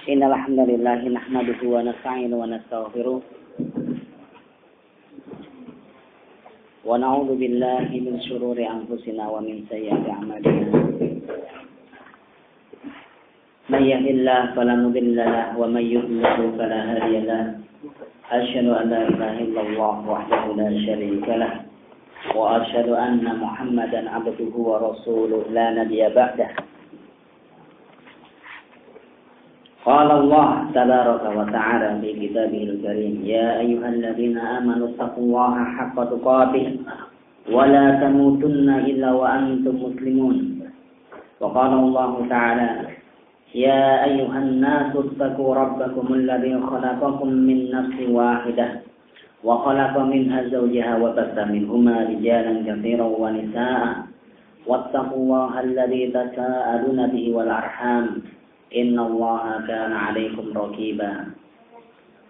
Innal hamdalillah nahmaduhu wa nasta'inuhu wa nastaghfiruh wa na'udzu billahi min shururi anfusina wa min sayyiati a'malina. Man yahdihillahu fala mudilla lahu wa man yudlil fala hadiya lahu. Asyhadu an la ilaha illallah wahdahu la syarika lahu wa asyhadu anna Muhammadan 'abduhu wa rasuluhu la nabiyya ba'dahu. Qala Allah tabaraka wa ta'ala fi kitabihil karim, ya ayyuhalladzina amanu taqullaha haqqa tuqatih wa la tamutunna illa wa antum muslimun. Wa qala Allah ta'ala, ya ayyuhan nasu taqu rabbakumul ladzi khalaqakum min nafsin wahidah wa khalaqa minha zawjaha wa bassa minhuma rijalan katsiran wa nisaa'a wattaqullaha alladzi tasaaluna bihi wal arham innallaha kana 'alaikum raqiba.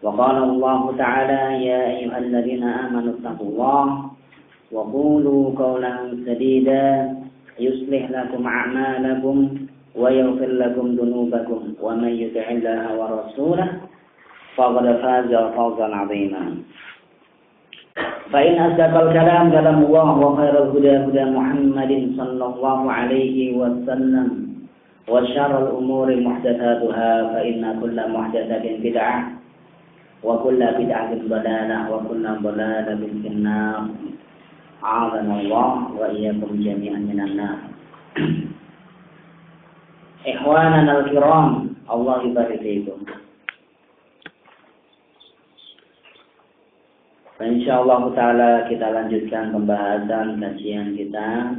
Wa qala Allah ta'ala, ya ayyuhalladzina amanu taqullaha wa qulu qawlan sadida yuslih lakum a'malakum wa yaghfir lakum dhunubakum wa man yuti'illaha wa rasulahu faqad faza fawzan 'azima. Fa in asdaqal kalam kalamullah wa khairal huda huda Muhammadin sallallahu alaihi wasallam wa syarrul umuri muhdatsatuha fa inna kulla muhdatsatin bid'ah wa kulla bid'atin dhalalah wa kulla dhalalatin finnar. A'adhanallahu wa iyyakum jami'an minan nar. Ikhwanana al-kiram, Allah ibarik fiikum. Insyaallah taala kita lanjutkan pembahasan kajian kita,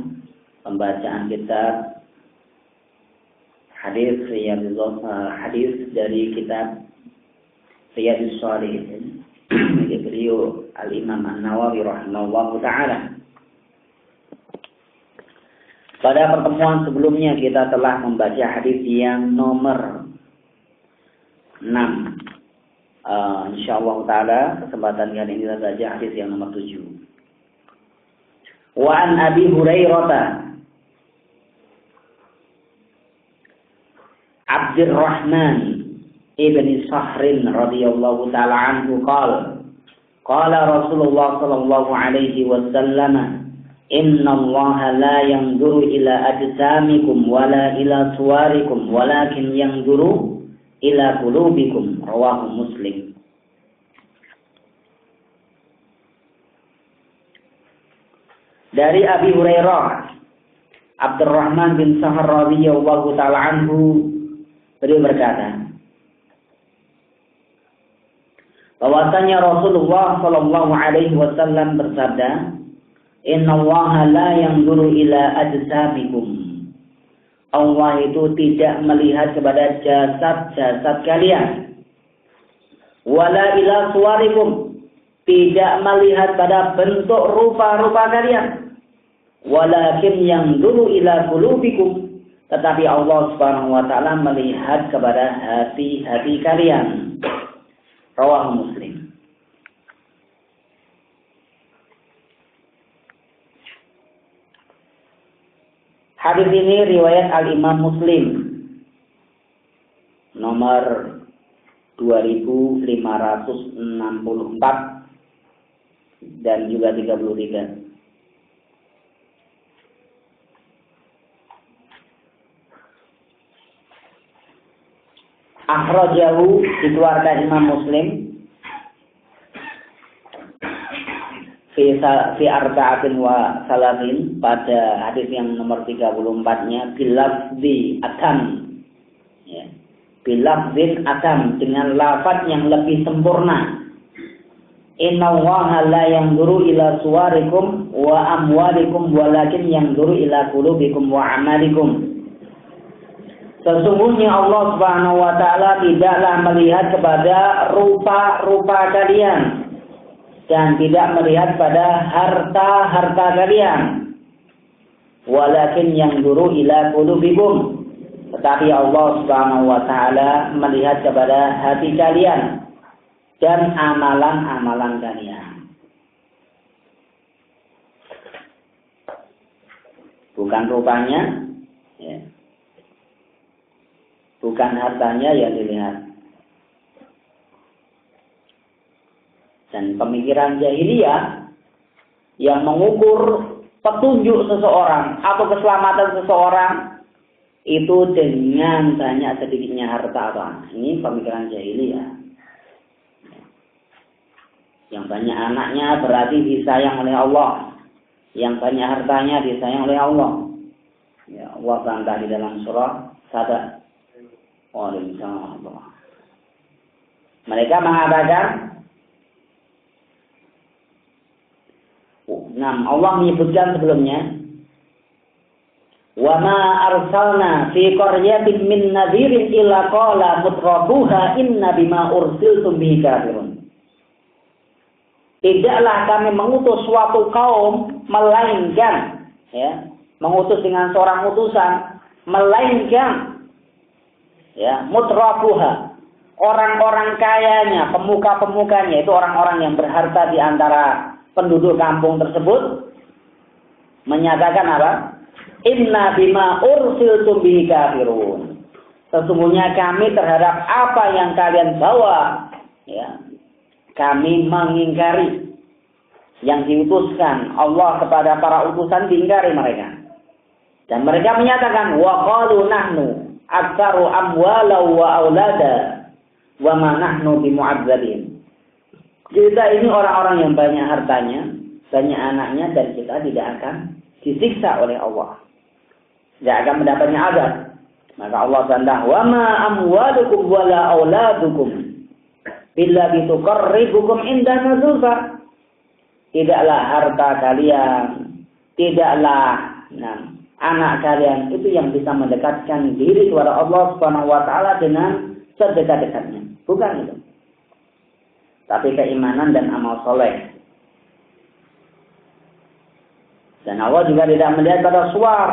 pembacaan kitab hadis dari kitab Riyadhus Shalihin milik beliau Al-Imam An-Nawawi rahimahullahu taala. Pada pertemuan sebelumnya kita telah membaca hadis yang nomor 6. Insyaallah taala kesempatan kali ini kita baca hadis yang nomor 7. Wa an Abi Hurairah Abdurrahman ibni Sahrin radhiyallahu ta'ala anhu qala Rasulullah sallallahu alaihi wasallam, inna allaha la yanzuru ila ajsamikum wala ila suwarikum walakin yanzuru ila qulubikum, rawahu Muslim. Dari Abi Hurairah Abdurrahman bin Sahr radhiyallahu ta'ala anhu, beliau berkata bahwasanya Rasulullah sallallahu alaihi wasallam bersabda, innallaha la yanzuru ila ajsamikum. Allah itu tidak melihat kepada jasad-jasad kalian. Wala ila suwarikum, tidak melihat pada bentuk rupa-rupa kalian. Walakin yanzuru ila qulubikum, tetapi Allah Subhanahu wa taala melihat kepada hati-hati kalian. Rawahu Muslim. Hadis ini riwayat Al-Imam Muslim nomor 2564 dan juga 33. Akhrajahu, dikeluarkan Imam Muslim fi arba'atin wa salatin, pada hadis yang nomor 34-nya bilafzi atam, ya, bilafzin atam, dengan lafaz yang lebih sempurna. Innallaha la yanzuru ila suwarikum wa amwalikum walakin yanzuru ila qulubikum wa amalikum. Sesungguhnya Allah Subhanahu wa taala tidaklah melihat kepada rupa-rupa kalian dan tidak melihat pada harta-harta kalian. Walakin yanzuru ila qulubikum, tetapi Allah Subhanahu wa taala melihat kepada hati kalian dan amalan-amalan kalian. Bukan rupanya, ya. bukan hartanya yang dilihat. Dan pemikiran jahiliyah yang mengukur petunjuk seseorang atau keselamatan seseorang itu dengan banyak sedikitnya harta. Ini pemikiran jahiliyah. Yang banyak anaknya berarti disayang oleh Allah. Yang banyak hartanya disayang oleh Allah. Ya, Allah bantah di dalam surah Sada. Waalaikumsalam. Mereka mengatakan, Allah menyebutkan sebelumnya, wa ma arsalna fi qaryatin min nadhirin illa qala mutrafuha inna bima ursiltum bihi kafirun. Tidaklah kami mengutus suatu kaum melainkan, ya, mengutus dengan seorang utusan, melainkan, ya, mutrafuha, orang-orang kayanya, pemuka-pemukanya, itu orang-orang yang berharta di antara penduduk kampung tersebut, menyatakan apa? Inna bima ursiltum bihi kafirun. Sesungguhnya kami terhadap apa yang kalian bawa, ya, kami mengingkari. Yang diutuskan Allah kepada para utusan diingkari mereka. Dan mereka menyatakan, wa qalu nahnu aktsaru amwala wa aulada wa ma nahnu bimu'adzabin. Kita ini orang-orang yang banyak hartanya, banyak anaknya, dan kita tidak akan disiksa oleh Allah. Tidak akan mendapatnya azab. Maka Allah bantah, wa ma amwalukum wa la auladukum illa bituqarribukum indana zulfa. Tidaklah harta kalian, tidaklah anak kalian itu yang bisa mendekatkan diri kepada Allah Subhanahu wa taala dengan sedekat-dekatnya. Bukan itu. Tapi keimanan dan amal soleh. Dan Allah juga tidak melihat pada suar,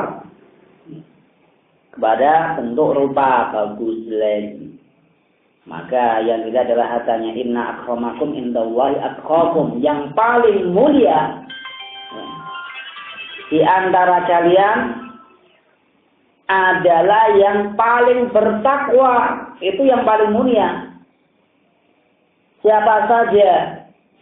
kepada bentuk rupa, bagus, jelek. Maka yang dilihat adalah hartanya. Inna akramakum indallahi atqakum. Yang paling mulia di antara kalian adalah yang paling bertakwa. Itu yang paling mulia. Siapa saja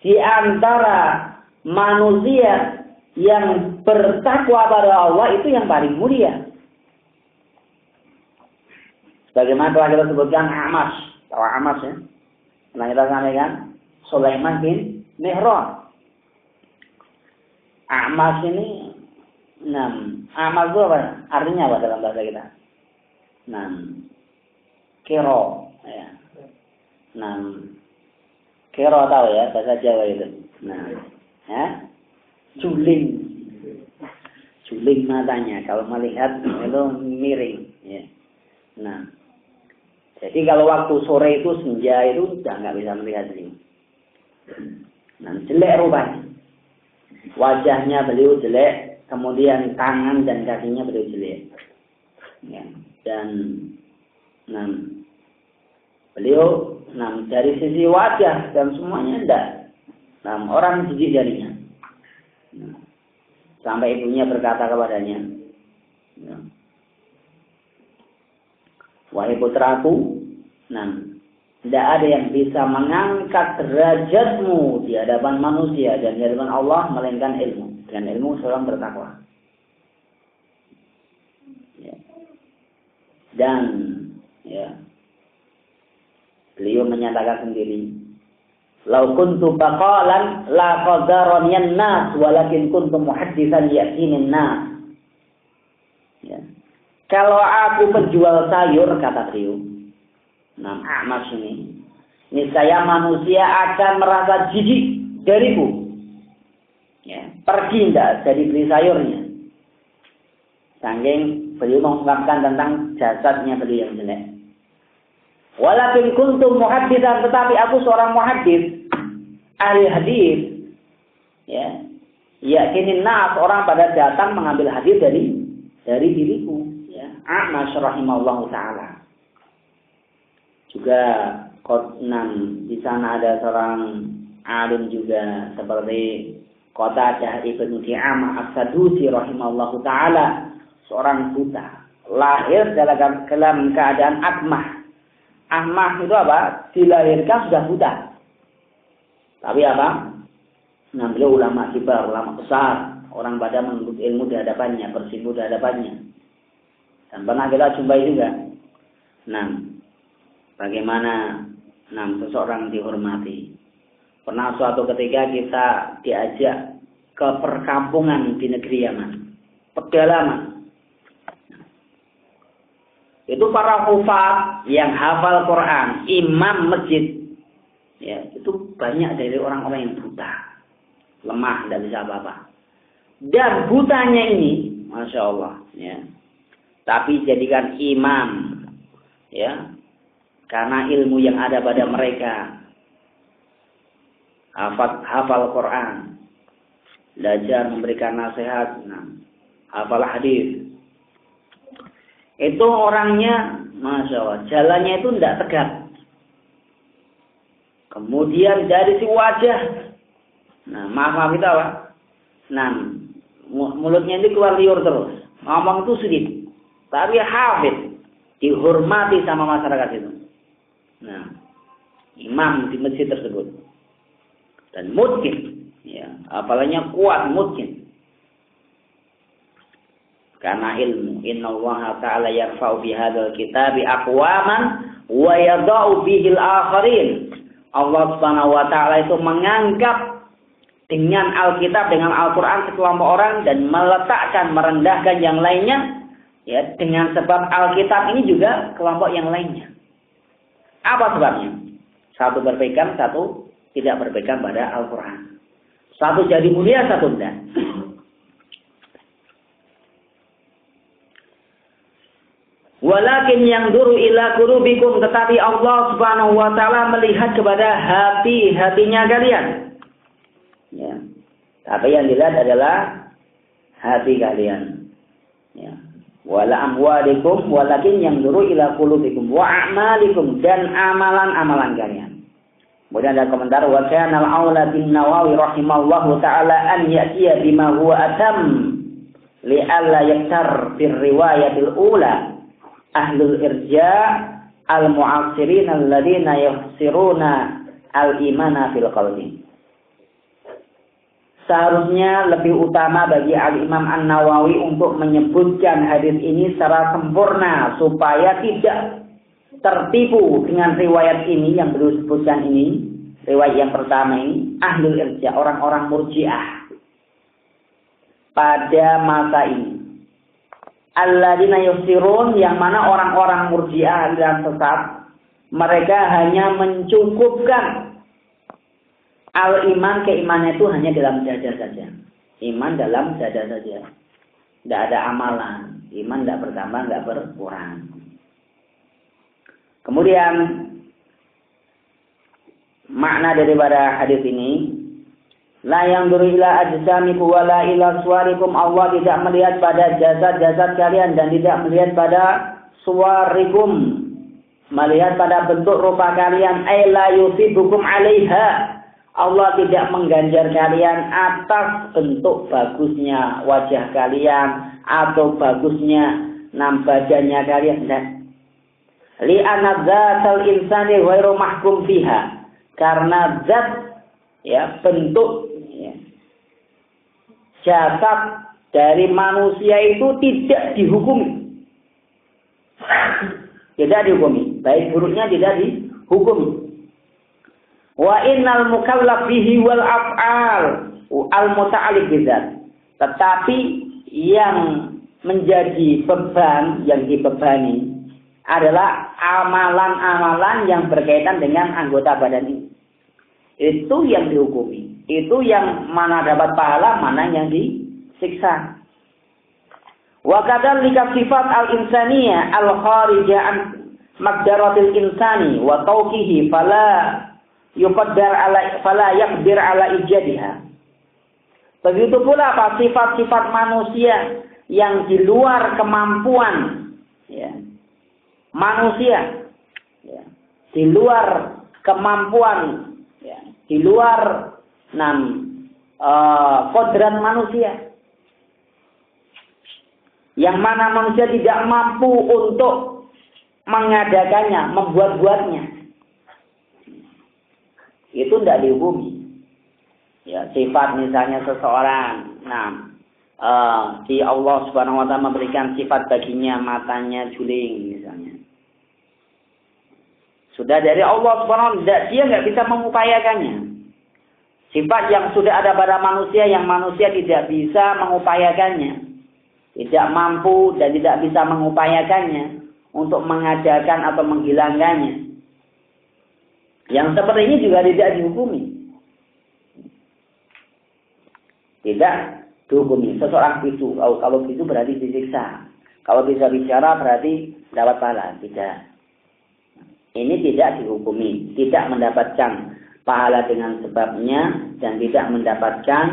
di antara manusia yang bertakwa pada Allah itu yang paling mulia. Bagaimana telah kita sebutkan Amas, tahu Amas ya? Pernah kita sampaikan Sulaiman bin Mihran. Amas ini, Amas itu apa? Artinya apa dalam bahasa kita? Kero, ya. Kero tahu ya bahasa Jawa itu. Juling matanya kalau melihat itu miring. Ya. Jadi kalau waktu sore itu senja itu sudah nggak bisa melihat ini. Jelek rupanya. Wajahnya beliau jelek, kemudian tangan dan kakinya beliau jelek. Ya. Dan beliau dari sisi wajah dan semuanya enggak. Orang jijik jadinya. Sampai ibunya berkata kepadanya, wahai putraku, tidak ada yang bisa mengangkat derajatmu di hadapan manusia dan di hadapan Allah melainkan ilmu. Dan ilmu seorang bertakwa. Ya. Dan ya, beliau menyatakan sendiri, "Lau kuntu baqalan la qadarani an-nas walakin kuntu muhaddisan ya'tini an-nas." Ya. Kalau aku penjual sayur, kata beliau, Amas ini, niscaya manusia akan merasa jijik dariku. Ya, pergi tidak jadi beli sayurnya. Saking beliau mengungkapkan tentang jasadnya beliau yang jelek. Walakin kuntum muhaddisan, tetapi aku seorang muhaddis, ahli hadis. Ya, yakinin nas, orang pada datang mengambil hadis dari diriku. Ya, A'mash rahimahullahu taala. Juga di sana ada seorang alim juga seperti Qatadah ibn Di'amah as-Sadusi rahimahullahu taala, seorang buta. lahir dalam keadaan akmah. Akmah itu apa? Dilahirkan sudah buta. Tapi apa? Beliau ulama kibar, ulama besar. Orang pada menuntut ilmu di hadapannya, bersimpu di hadapannya. Dan pernah kita jumpai juga. Bagaimana seseorang dihormati. Pernah suatu ketika kita diajak ke perkampungan di negeri Yaman. Pedalaman. Itu para hufaz yang hafal Quran, imam masjid. Ya, itu banyak dari orang-orang yang buta. Lemah, tidak bisa apa-apa. Dan butanya ini, Masya Allah, ya. Tapi jadikan imam, ya. Karena ilmu yang ada pada mereka. Hafal Quran. Belajar memberikan nasihat. Hafal hadis. Itu orangnya, Masya Allah, jalannya itu tidak tegak. Kemudian dari si wajah, maaf kita apa? Mulutnya ini keluar liur terus. Ngomong itu sedikit. Tapi hafid. Dihormati sama masyarakat itu. Imam di masjid tersebut. Dan mungkin, ya, apalanya kuat mungkin. Karena ilmu. Innallaha ta'ala yarfa'u bihadzal kitabi aqwaman wa yada'u bihil akharin. Allah Subhanahu wa taala itu mengangkat dengan Alkitab, dengan Al-Qur'an sekelompok orang dan meletakkan, merendahkan yang lainnya, ya, dengan sebab Alkitab ini juga kelompok yang lainnya. Apa sebabnya? Satu berpegang, satu tidak berpegang pada Al-Qur'an. Satu jadi mulia, satu tidak. Walakin yang duru ila qulubikum, tetapi Allah Subhanahu wa taala melihat kepada hati-hatinya kalian. Ya. Tapi yang dilihat adalah hati kalian. Ya. Wala amwalikum, walakin yang duru ila qulubikum wa a'malikum, dan amalan-amalan kalian. Kemudian ada komentar wa kana al-aula bin Nawawi rahimallahu taala an ya'tiya bima huwa atam li alla yaktar bir riwayatil ula. Ahlul irja al-mu'assirin alladhina yuhsiruna al-imana fil qalbi. Seharusnya lebih utama bagi Al-Imam An-Nawawi untuk menyebutkan hadis ini secara sempurna supaya tidak tertipu dengan riwayat ini yang beliau sebutkan ini. Riwayat yang pertama ini, Ahlul irja, orang-orang murji'ah pada masa ini. Alladzina yusirun, yang mana orang-orang murji'ah dan sesat, mereka hanya mencukupkan al-iman, keimanan itu hanya dalam dada saja. Iman dalam dada saja. Tidak ada amalan. Iman tidak bertambah, tidak berkurang. Kemudian makna daripada hadis ini, la yanzuru ila ajsamikum wala ila suwarikum. Allah tidak melihat pada jasad-jasad kalian dan tidak melihat pada suwarikum, melihat pada bentuk rupa kalian. Ay la yusibukum 'alaiha. Allah tidak mengganjar kalian atas bentuk bagusnya wajah kalian atau bagusnya badannya kalian. Li anna dzatal insani ghairu mahkum fiha. Karena zat, ya, bentuk, ya, jasad dari manusia itu tidak dihukumi. Tidak dihukumi. Baik buruknya tidak dihukumi. Wa innal mukallaf bihi wal af'al al muta'alliq bidzat. Tetapi yang menjadi beban, yang dibebani adalah amalan-amalan yang berkaitan dengan anggota badan ini. Itu yang dihukumi. Itu yang mana dapat pahala, mana yang disiksa. Wa kadzalika sifat al-insaniyah al-kharijah an maqdaratil insani wa tawqihi fala yaqdir ala ijadiha. Begitu pula apa sifat-sifat manusia yang di luar kemampuan, ya, manusia, ya, di luar kemampuan, ya, di luar kodrat manusia. yang mana manusia tidak mampu untuk mengadakannya, membuat-buatnya. Itu tidak dihukumi. Ya, sifat misalnya seseorang, si Allah Subhanahu wa taala memberikan sifat baginya matanya juling misalnya. Sudah dari Allah Subhanahu wa taala, dia nggak bisa mengupayakannya. Sifat yang sudah ada pada manusia yang manusia tidak bisa mengupayakannya. Tidak mampu dan tidak bisa mengupayakannya untuk mengadakan atau menghilangkannya. Yang seperti ini juga tidak dihukumi. Tidak dihukumi. Seseorang bisu, kalau bisu berarti disiksa. Kalau bisa bicara berarti dapat pahala. Tidak. Ini tidak dihukumi. Tidak mendapatkan pahala dengan sebabnya dan tidak mendapatkan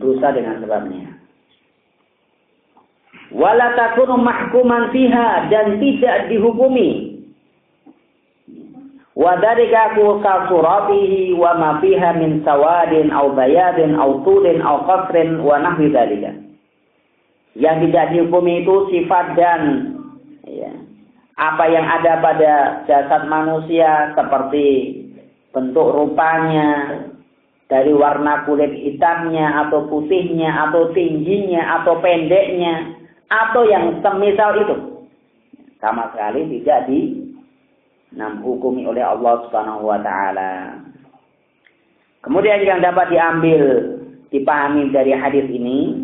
dosa dengan sebabnya. Wala takunu mahkuman fiha, dan tidak dihukumi. Wa dzalika kasuratihi wa ma fiha min sawadin aw bayadin aw tulin aw qasrin wa nahwi dzalika. Yang tidak dihukumi itu sifat dan apa yang ada pada jasad manusia seperti bentuk rupanya, dari warna kulit hitamnya atau putihnya atau tingginya atau pendeknya atau yang semisal itu, sama sekali tidak dihukumi oleh Allah Subhanahu wa taala. Kemudian yang dapat dipahami dari hadis ini,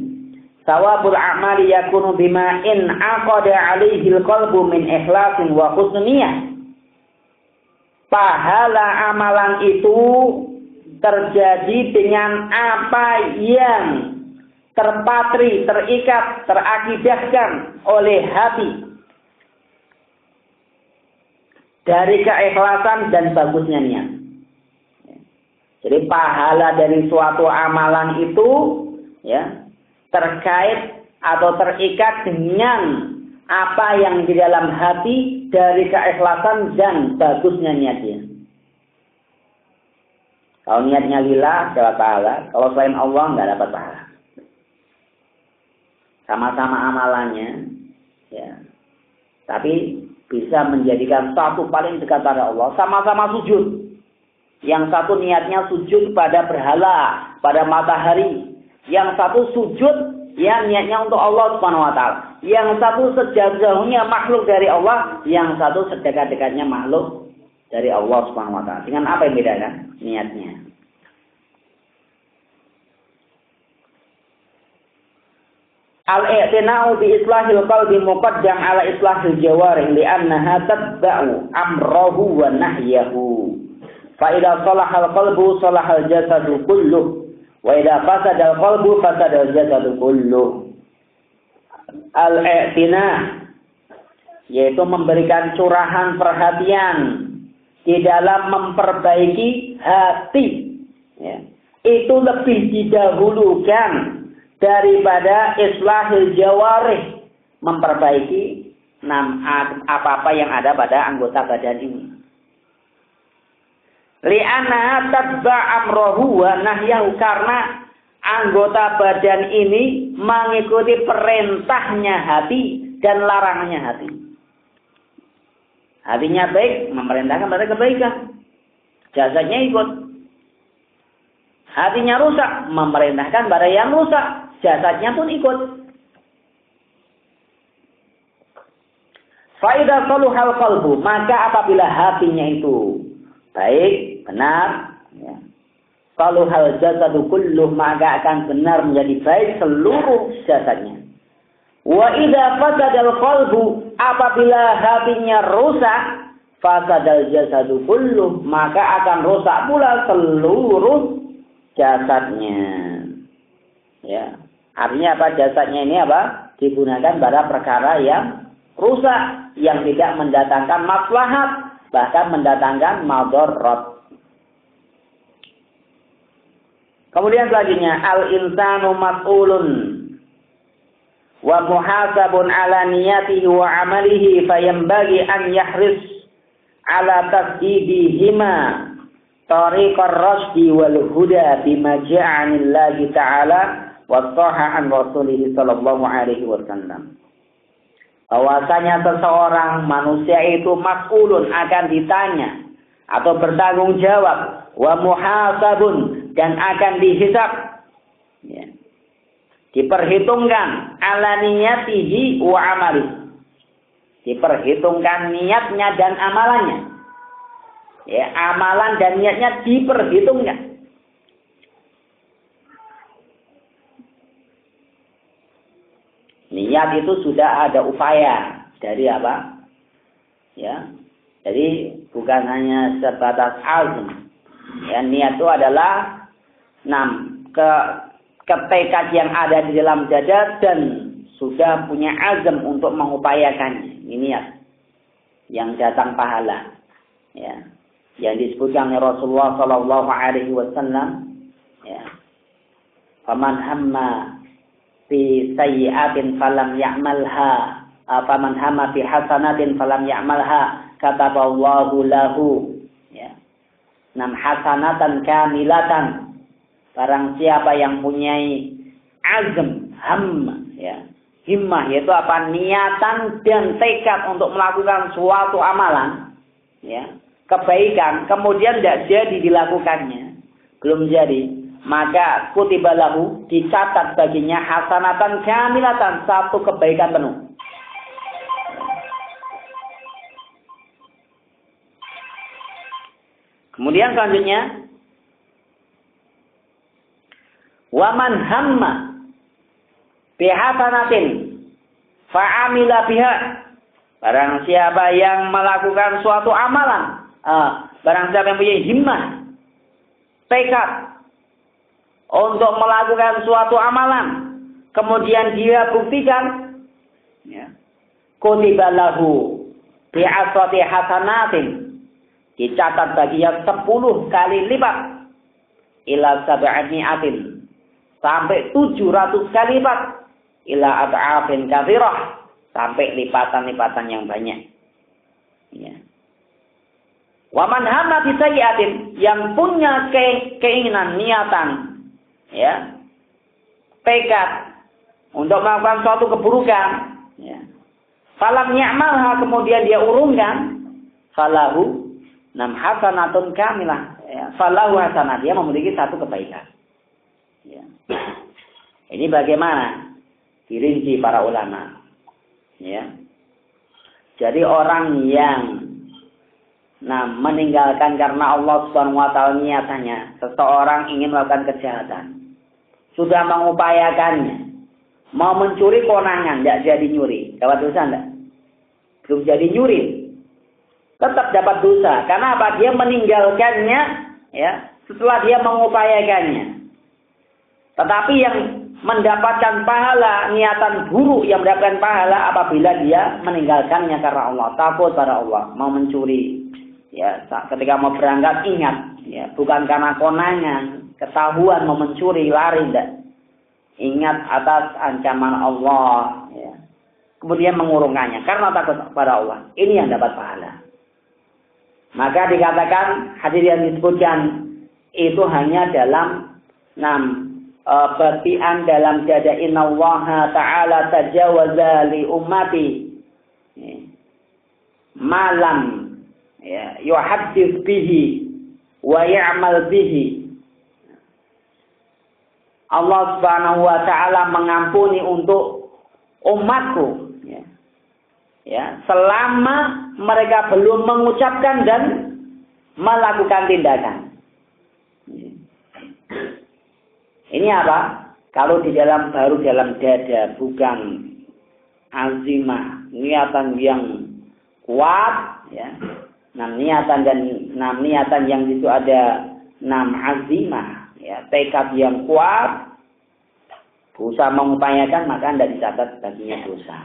sawabul a'mali yakunu bima in aqada 'alaihi al-qalbu min ikhlasin wa husniyah. Pahala amalan itu terjadi dengan apa yang terpatri, terikat, terakidahkan oleh hati dari keikhlasan dan bagusnya niat. Jadi pahala dari suatu amalan itu terkait atau terikat dengan apa yang di dalam hati dari keikhlasan dan bagusnya niatnya. Kalau niatnya lillah dapat pahala, kalau selain Allah nggak dapat pahala. Sama-sama amalannya, tapi bisa menjadikan satu paling dekat pada Allah, sama-sama sujud. Yang satu niatnya sujud pada berhala, pada matahari. Yang satu sujud yang niatnya untuk Allah Subhanahu wa taala. Yang satu sejauh-jauhnya makhluk dari Allah, yang satu sedekat-dekatnya makhluk dari Allah Subhanahu wa taala. Dengan apa yang bedakan? Niatnya. Al-i'tina'u bi islahil qalbi muqaddam ala islahil jawarih li'annaha tatba'u amrahu wa nahyahu. Fa idza salahal qalbu salahal jasadu kulluh. Wa idza fasada al-qalbu fasada al-jasadu kulluh. Al-i'tina' yaitu memberikan curahan perhatian di dalam memperbaiki hati. Itu lebih didahulukan daripada islahil jawarih, memperbaiki apa-apa yang ada pada anggota badan ini. Li'anna tatba' amrohu wa nahyahu, karena anggota badan ini mengikuti perintahnya hati dan larangannya hati. Hatinya baik, memerintahkan pada kebaikan. Jasadnya ikut. Hatinya rusak, memerintahkan pada yang rusak. Jasadnya pun ikut. Faidah saluhal qalbu, maka apabila hatinya itu baik, benar, saluhal jasadu kulluh, maka akan benar menjadi baik seluruh jasadnya. Wa idza fasadal qalbu, apabila hatinya rusak, fasadal jasadu kulluh, maka akan rusak pula seluruh jasadnya. Artinya apa? Jasadnya ini apa? Digunakan pada perkara yang rusak, yang tidak mendatangkan maslahat, bahkan mendatangkan madarat. Kemudian selanjutnya, al-insanu mas'ulun wa muhasabun ala niyatihi wa amalihi fayambagi an yahris ala tasdidihima tariqar rasdi wal huda bima ja'anillahi ta'ala wa sahha an Rasulih sallallahu alaihi wasallam. Bahwasanya seseorang manusia itu mas'ulun, akan ditanya atau bertanggung jawab, wa muhasabun, dan akan dihisab, ya. Diperhitungkan ala niyatihi wa amali, diperhitungkan niatnya dan amalannya, ya, amalan dan niatnya diperhitungkan. Niat itu sudah ada upaya dari apa? Ya, jadi bukan hanya sebatas azm. Ya, niat itu adalah ketekad yang ada di dalam dada dan sudah punya azam untuk mengupayakannya. Ini niat yang datang pahala. Ya, yang disebutkan oleh Rasulullah Sallallahu Alaihi Wasallam. Ya, faman hamma fi sayyi'atin falam ya'malha, faman hamma fi hasanatin falam ya'malha, kataballahu lahu, ya, 6 hasanatan kamilatan. Barang siapa yang punyai azm, hamma, ya, himmah, yaitu apa? Niatan dan tekad untuk melakukan suatu amalan, ya, kebaikan, kemudian tidak jadi dilakukannya, belum jadi, maka kutiba lahu, dicatat baginya hasanatan kamilatan, 1 kebaikan penuh. Kemudian selanjutnya, waman hamma bihasanatin fa'amila biha, barang siapa yang melakukan suatu amalan, barang siapa yang punya himmah, tekad untuk melakukan suatu amalan, kemudian dia buktikan, ya, kutiba lahu bi'asrati hasanatin, dicatat baginya 10 kali lipat, ila sab'ami'atin, sampai 700 kali lipat, ila ad'afin katsirah, sampai lipatan-lipatan yang banyak. Ya. Wa man hamma bi sayyi'atin, yang punya keinginan, niatan, ya, tekad untuk melakukan suatu keburukan, ya, falam ya'malha, kemudian dia urungkan, falahu 6 hasanatun kamilah, ya, falahu hasanat, dia memiliki 1 kebaikan. Ya. Ini bagaimana dirinci para ulama, ya. Jadi orang yang meninggalkan karena Allah Subhanahu wa taala niatannya, seseorang ingin melakukan kejahatan, sudah mengupayakannya, mau mencuri konangan, tidak jadi nyuri, dapat dosa enggak? Belum jadi nyuri, tetap dapat dosa. Karena apa? Dia meninggalkannya, ya, setelah dia mengupayakannya. Tetapi yang mendapatkan pahala, niatan buruk yang mendapatkan pahala apabila dia meninggalkannya karena Allah, takut pada Allah, mau mencuri. Ya, ketika mau berangkat ingat, ya, bukan karena konangan, ketahuan mau mencuri, lari enggak. Ingat atas ancaman Allah, ya. Kemudian mengurungkannya karena takut pada Allah. Ini yang dapat pahala. Maka dikatakan hadis yang disebutkan itu hanya dalam 6 batian dalam dada, innallaha ta'ala tajawaza li ummati malam, ya, yuhaddits bihi wa ya'mal bihi. Allah Subhanahu wa taala mengampuni untuk umatku, ya, ya, selama mereka belum mengucapkan dan melakukan tindakan. Ini apa? Kalau di dalam, baru dalam dada, bukan azimah, niatan yang kuat, ya. Niatan yang itu ada 6 azimah, ya, tekad yang kuat, berusaha mengupayakan, maka tidak dicatat baginya dosa.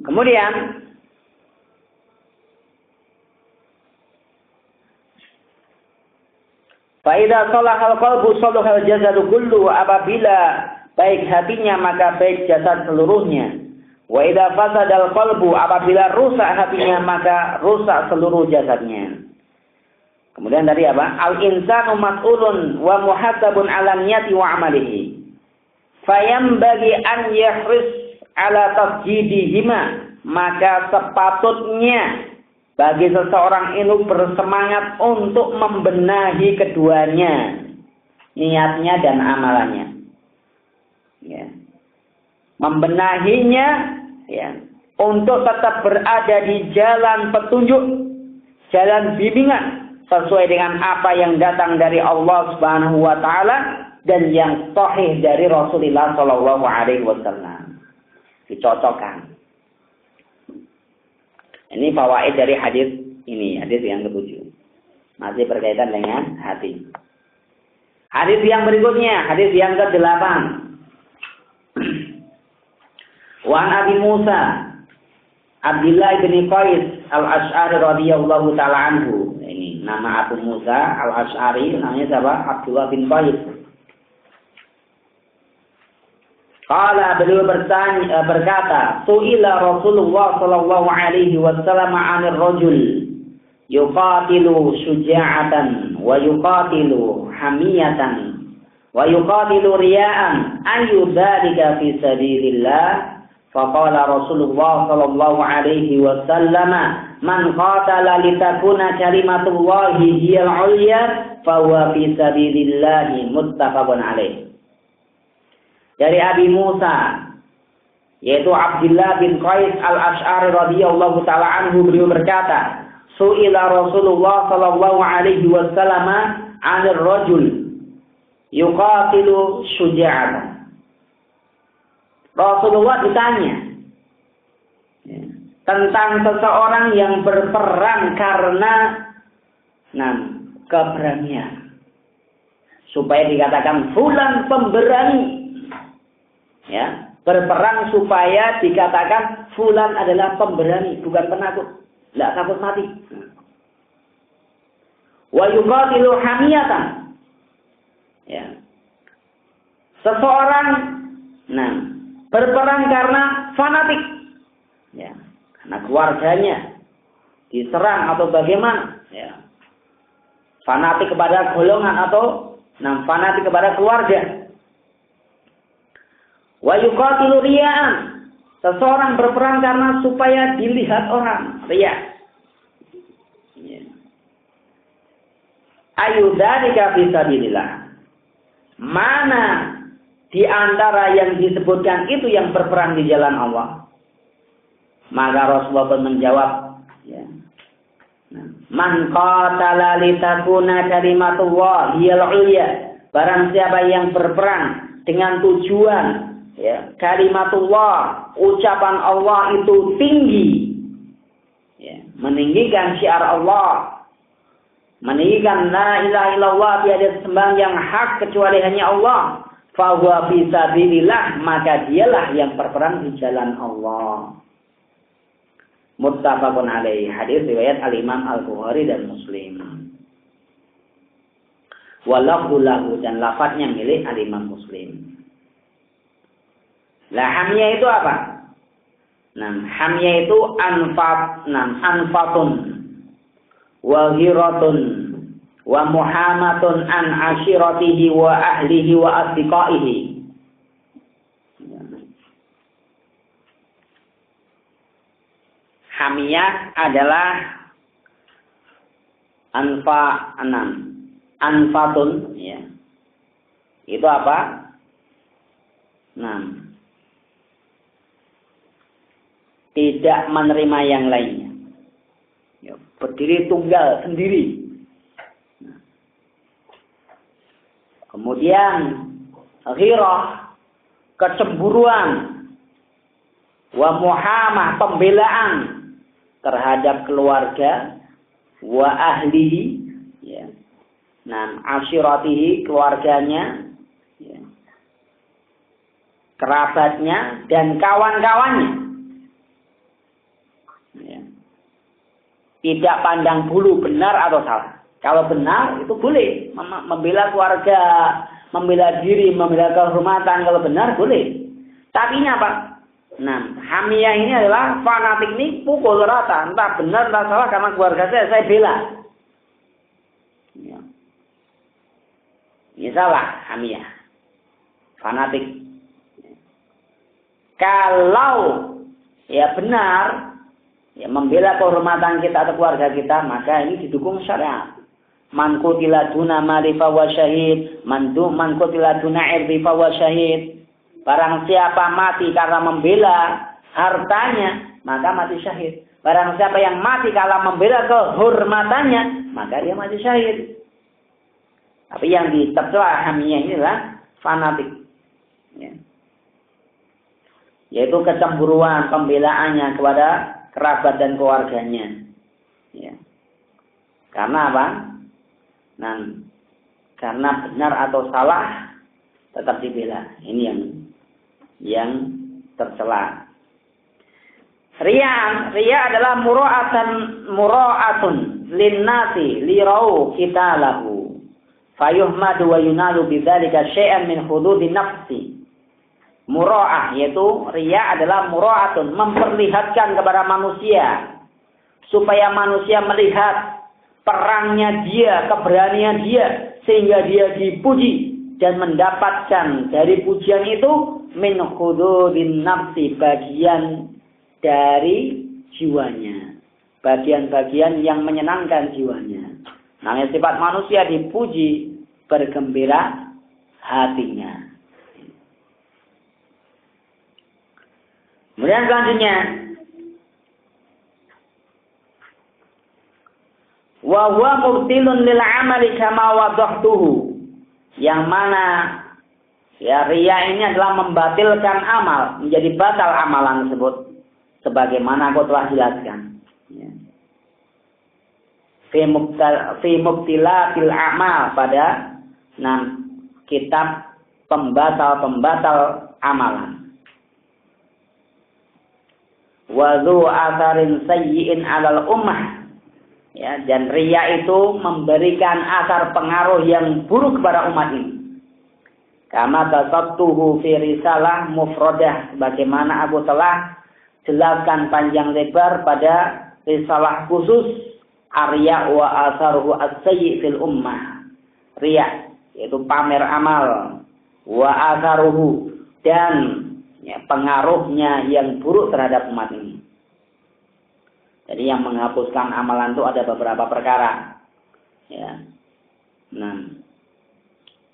Kemudian fa idza salahal qalbu salahal jasadu kullu, apabila baik hatinya maka baik jasad seluruhnya. Wa idza fasadal qalbu, apabila rusak hatinya maka rusak seluruh jasadnya. Kemudian dari apa? Al-insanu mas'ulun wa muhasabun 'ala niyati wa 'amalihi. Fayambagi an yahris 'ala tasjidihima, maka sepatutnya bagi seseorang itu bersemangat untuk membenahi keduanya, niatnya dan amalannya. Ya. Membenahinya, ya, untuk tetap berada di jalan petunjuk, jalan bimbingan sesuai dengan apa yang datang dari Allah Subhanahu wa taala dan yang sahih dari Rasulullah sallallahu alaihi wasallam. Dicocokkan. Ini fawaid dari hadis ini, hadis yang ke-7. Masih berkaitan dengan hati. Hadis yang berikutnya, hadis yang ke-8. Wa Abi Musa Abdullah bin Qais Al-Asy'ari radhiyallahu taala anhu. Ini nama Abu Musa Al-Asy'ari, namanya siapa? Abdullah bin Qais. Qala, beliau berkata, su'ila Rasulullah sallallahu alaihi wasallam 'anil rajul yuqatilu syuja'atan wa yuqatilu hamiyatan wa yuqatilu riya'an ayu dzalika fi sabilillah. Faqala Rasulullah sallallahu alaihi wasallam, man qatala litakuna kalimatullahi hiyal 'ulya fa huwa fi sabilillah. Muttafaqun alaih. Dari Abi Musa, yaitu Abdullah bin Qais Al-Asy'ari radhiyallahu taala anhu, beliau berkata, su'ila Rasulullah sallallahu alaihi wasallam 'anil rajul yuqatilu syuja'atan. Rasulullah ditanya tentang seseorang yang berperang karena keberanian, supaya dikatakan fulan pemberani. Ya, berperang supaya dikatakan fulan adalah pemberani, bukan penakut, tidak takut mati. Wa yuqatilu hamiyatan. Ya. Seseorang berperang karena fanatik. Ya, karena keluarganya diserang atau bagaimana, ya. Fanatik kepada golongan atau fanatik kepada keluarga. Wa yuqatilu riya'an. Seseorang berperang karena supaya dilihat orang, riya. Ayu dzalika fi sabilillah. Mana di antara yang disebutkan itu yang berperang di jalan Allah? Maka Rasulullah pun menjawab, ya. Man qatala litakuna kalimatullah hiyal 'ulya. Barang siapa yang berperang dengan tujuan, ya, kalimatullah, ucapan Allah itu tinggi, ya, meninggikan syiar Allah, meninggikan la ilaha illallah, tiada sembahan yang hak kecuali hanya Allah, fa huwa fi sabilillah, maka dialah yang berperang di jalan Allah. Muttafaqun alaihi. Hadis riwayat Al-Imam Al-Bukhari dan Muslim. Wallahu lahu, dan lafadznya milik Al-Imam Muslim. Lah hamiyah itu apa? Hamiyah itu anfatun wa ghiratun wa muhammatun an ashiratihi wa ahlihi wa asdiqaihi. Hamiyah adalah anfatun, ya. Itu apa? Tidak menerima yang lainnya, ya, berdiri tunggal sendiri. Kemudian ghirah, kecemburuan, wa muhamah, pembelaan terhadap keluarga, wa ahlihi, ya, ashiratihi, keluarganya, ya, kerabatnya dan kawan-kawannya. Tidak pandang bulu benar atau salah. Kalau benar itu boleh membela keluarga, membela diri, membela kehormatan. Kalau benar boleh. Tapi ini apa? Hamiyah ini adalah fanatik ini pukul rata, entah benar entah salah, karena keluarga saya bela. Ini salah, hamiyah. Fanatik. Kalau ya benar, ya membela kehormatan kita atau keluarga kita, maka ini didukung syariat. Man qutila duna mali fahuwa syahid, man qutila duna irdi fahuwa syahid. Barang siapa mati karena membela hartanya, maka mati syahid. Barang siapa yang mati karena membela kehormatannya, maka dia mati syahid. Tapi yang ditercela hamiyah inilah fanatik. Ya. Yaitu kecemburuan pembelaannya kepada kerabat dan keluarganya. Ya. Karena apa? Nah, karena benar atau salah tetap dibela. Ini yang tercela. Riya adalah mura'atun linnasi lirau qitalahu. Fayuhmadu wa yunalu bidzalika syai'an min hududin nafsi. Mura'ah, yaitu riya adalah mura'atun, memperlihatkan kepada manusia supaya manusia melihat perangnya dia, keberanian dia, sehingga dia dipuji dan mendapatkan dari pujian itu min hududin nafsi, bagian dari jiwanya, bagian-bagian yang menyenangkan jiwanya. Namanya sifat manusia dipuji, bergembira hatinya. Kemudian selanjutnya, wa huwa mubtilun lil amali kama wadahtuhu. Yang mana ya riya ini adalah membatalkan amal, menjadi batal amalan tersebut sebagaimana aku telah jelaskan. Ya. Fi mubtilatil amal, pada kitab pembatal amalan. Wa dzu atharin sayyi'in 'alal ummah. Ya, dan riya itu memberikan asar pengaruh yang buruk kepada umat ini. Kama tasattuhu fi risalah mufradah, bagaimana aku telah jelaskan panjang lebar pada risalah khusus Arya wa asaruhu as-sayyi fil ummah. Riya yaitu pamer amal, wa asaruhu, dan ya, pengaruhnya yang buruk terhadap umat ini. Jadi yang menghapuskan amalan itu ada beberapa perkara. Ya. Nah,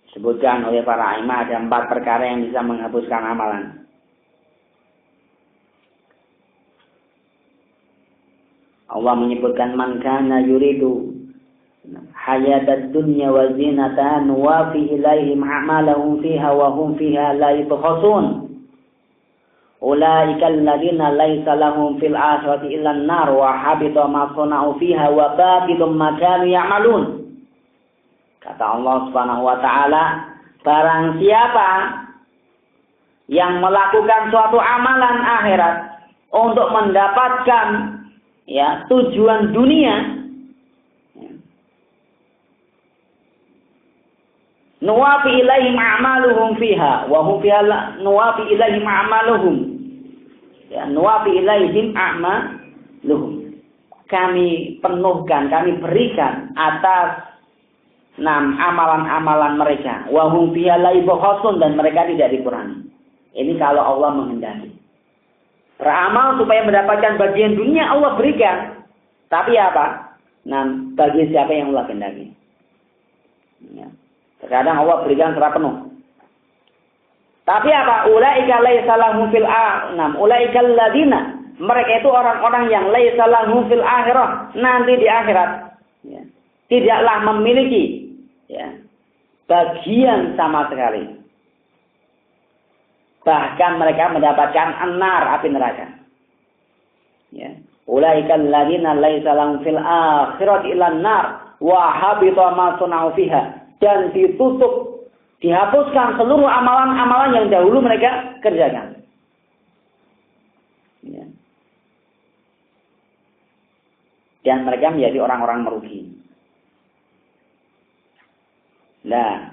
disebutkan oleh para imam ada 4 perkara yang bisa menghapuskan amalan. Allah menyebutkan man kana yuridu hayatad dunya wa zinataha nuwafi ilaihim a'malahum fiha wa hum fiha la yubkhasun. Ulaika alladziina laisa lahum fil akhirati illa an-nar wa habita ma sana'u fiha wa batilum ma kanu ya'malun. Kata Allah Subhanahu wa taala, barang siapa yang melakukan suatu amalan akhirat untuk mendapatkan ya tujuan dunia, nuwafi ilaihim a'maluhum fiha wa hum fiha nuwafi ilaihim a'maluhum, ya nuwafi ilaihim a'maluhum, kami penuhkan, kami berikan atas amalan-amalan mereka, wa hum fiha la yubkhasun, dan mereka tidak dikurangi. Ini kalau Allah menghendaki. Beramal supaya mendapatkan bagian dunia Allah berikan. Tapi apa? Bagi siapa yang Allah kehendaki. Ya. Terkadang Allah berikan secara penuh. Tapi apa? Ulaika laisa lahum fil ulaika alladziina, mereka itu orang-orang yang laisa lahum fil akhirah, nanti di akhirat ya, tidaklah memiliki ya, bagian sama sekali. Bahkan mereka mendapatkan an-nar, api neraka. Ya. Ulaika alladziina laisa lahum fil akhirati illa an-nar wa habita ma sana'u fiha, dan ditutup, dihapuskan seluruh amalan-amalan yang dahulu mereka kerjakan. Ya. Dan mereka menjadi orang-orang merugi. Nah,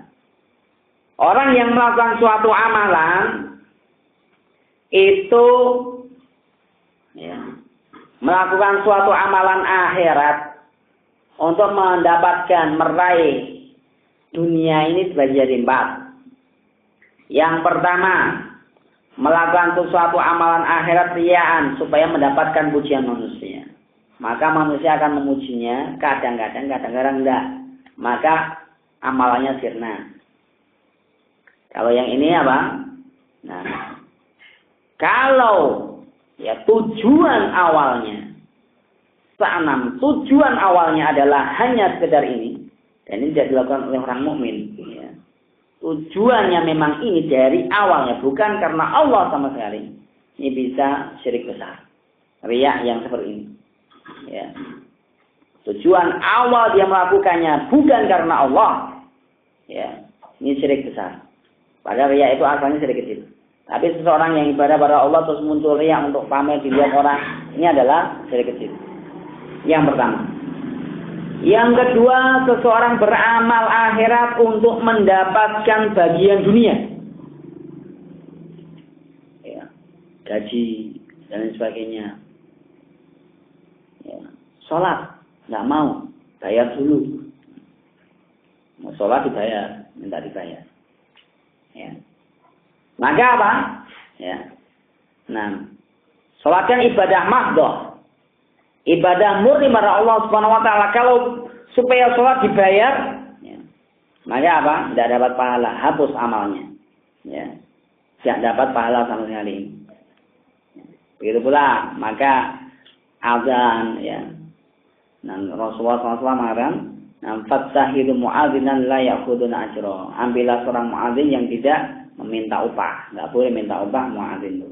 orang yang melakukan suatu amalan itu ya, melakukan suatu amalan akhirat untuk mendapatkan, meraih dunia ini dibagi jadi 4. Yang pertama, melakukan sesuatu amalan akhirat riyaan supaya mendapatkan pujian manusia. Maka manusia akan memujinya, kadang-kadang enggak. Maka amalannya sirna. Kalau yang ini apa? Nah, kalau ya tujuan awalnya adalah hanya sekedar ini, dan ini tidak dilakukan oleh orang mukmin. Ya. Tujuannya memang ini dari awalnya, bukan karena Allah sama sekali. Ini bisa syirik besar. Riya yang seperti ini. Ya. Tujuan awal dia melakukannya bukan karena Allah. Ya. Ini syirik besar. Padahal riya itu asalnya syirik kecil. Tapi seseorang yang ibadah pada Allah terus muncul riya untuk pamer dilihat orang, ini adalah syirik kecil. Yang pertama. Yang kedua, seseorang beramal akhirat untuk mendapatkan bagian dunia. Ya, gaji dan lain sebagainya. Ya, sholat, nggak mau, bayar dulu. Mau sholat dibayar, minta dibayar. Ya. Maka apa? Ya. Nah, sholat kan ibadah mahdoh. Ibadah murni pada Allah Subhanahu wa taala. Kalau supaya sholat dibayar, ya, maka apa? Tidak dapat pahala, hapus amalnya. Ya. Tidak dapat pahala sama sekali. Begitu pula, maka azan, ya. Dan Rasulullah SAW mengatakan, "Fattahidu mu'adzinan la ya'khuduna ajra." Ambillah seorang muadzin yang tidak meminta upah. Tidak boleh minta upah muadzin itu.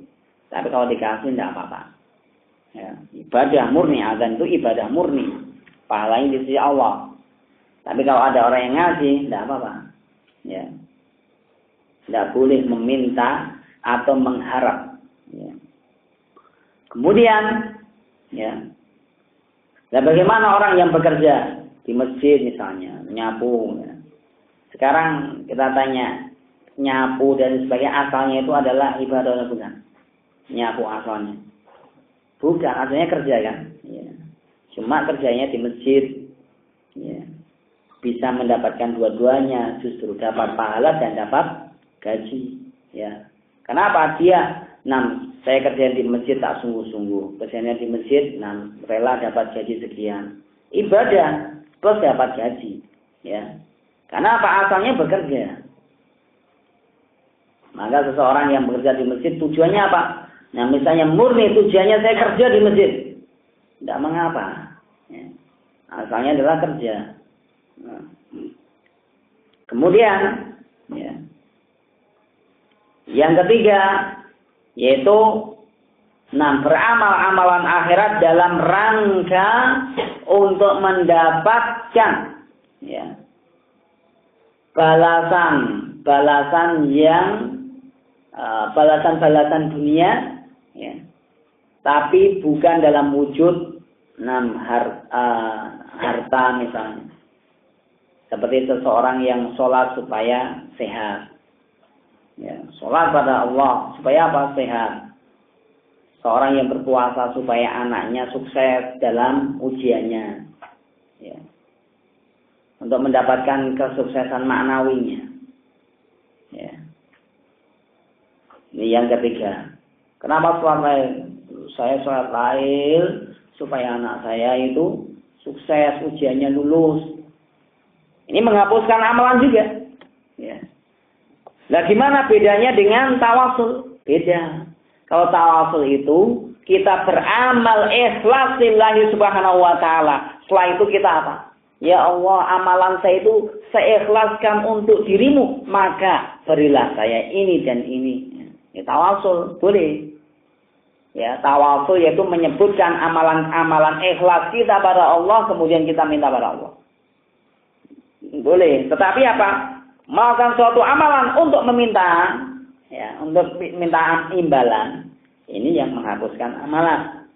Tapi kalau dikasih tidak apa-apa. Ya, ibadah murni, azan itu ibadah murni. Pahalanya di sisi Allah. Tapi kalau ada orang yang ngasih, tidak apa-apa. Ya. Tidak boleh meminta atau mengharap. Ya. Kemudian, ya. Dan bagaimana orang yang bekerja di masjid misalnya, nyapu. Ya. Sekarang kita tanya, nyapu dan sebagainya asalnya itu adalah ibadah atau bukan? Nyapu asalnya. Bukan, artinya kerja kan. Ya. Cuma kerjanya di masjid. Ya. Bisa mendapatkan dua-duanya. Justru dapat pahala dan dapat gaji. Ya. Kenapa? Dia, saya kerja di masjid tak sungguh-sungguh. Kerjanya di masjid, rela dapat gaji sekian. Ibadah, plus dapat gaji. Ya. Karena apa? Asalnya bekerja. Maka seseorang yang bekerja di masjid tujuannya apa? Nah, misalnya murni tujuannya saya kerja di masjid. Tidak mengapa. Ya. Asalnya adalah kerja. Nah. Kemudian, ya. Yang ketiga, yaitu beramal amalan akhirat dalam rangka untuk mendapatkan ya, balasan yang balasan dunia. Ya. Tapi bukan dalam wujud harta misalnya. Seperti seseorang yang sholat supaya sehat. Ya, sholat pada Allah supaya apa? Sehat. Seorang yang berpuasa supaya anaknya sukses dalam ujiannya. Ya. Untuk mendapatkan kesuksesan maknawinya. Ya. Ini yang ketiga. Kenapa saya sholat lail supaya anak saya itu sukses ujiannya lulus. Ini menghapuskan amalan juga. Ya. Nah, gimana bedanya dengan tawasul? Beda. Kalau tawasul itu kita beramal ikhlas lillahi subhanahu wa ta'ala. Setelah itu kita apa? Ya Allah, amalan saya itu saya ikhlaskan untuk dirimu, maka berilah saya ini dan ini. Ya, tawasul boleh. Ya, tawasul yaitu menyebutkan amalan-amalan ikhlas kita pada Allah, kemudian kita minta pada Allah. Boleh. Tetapi apa? Melakukan suatu amalan untuk meminta, ya, untuk minta imbalan, ini yang menghapuskan amalan.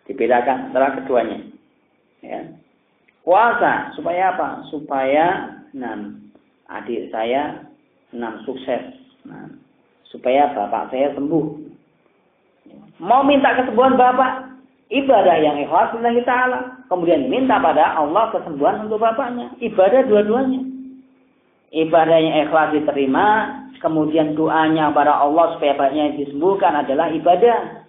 Dibedakan antara keduanya. Ya. Puasa supaya apa? Supaya adik saya sukses. Supaya bapak saya sembuh. Mau minta kesembuhan bapak, Ibadah yang ikhlas lillahi ta'ala. Kemudian minta pada Allah kesembuhan untuk bapaknya. Ibadah dua-duanya. Ibadah yang ikhlas diterima. Kemudian doanya pada Allah supaya bapaknya disembuhkan adalah ibadah.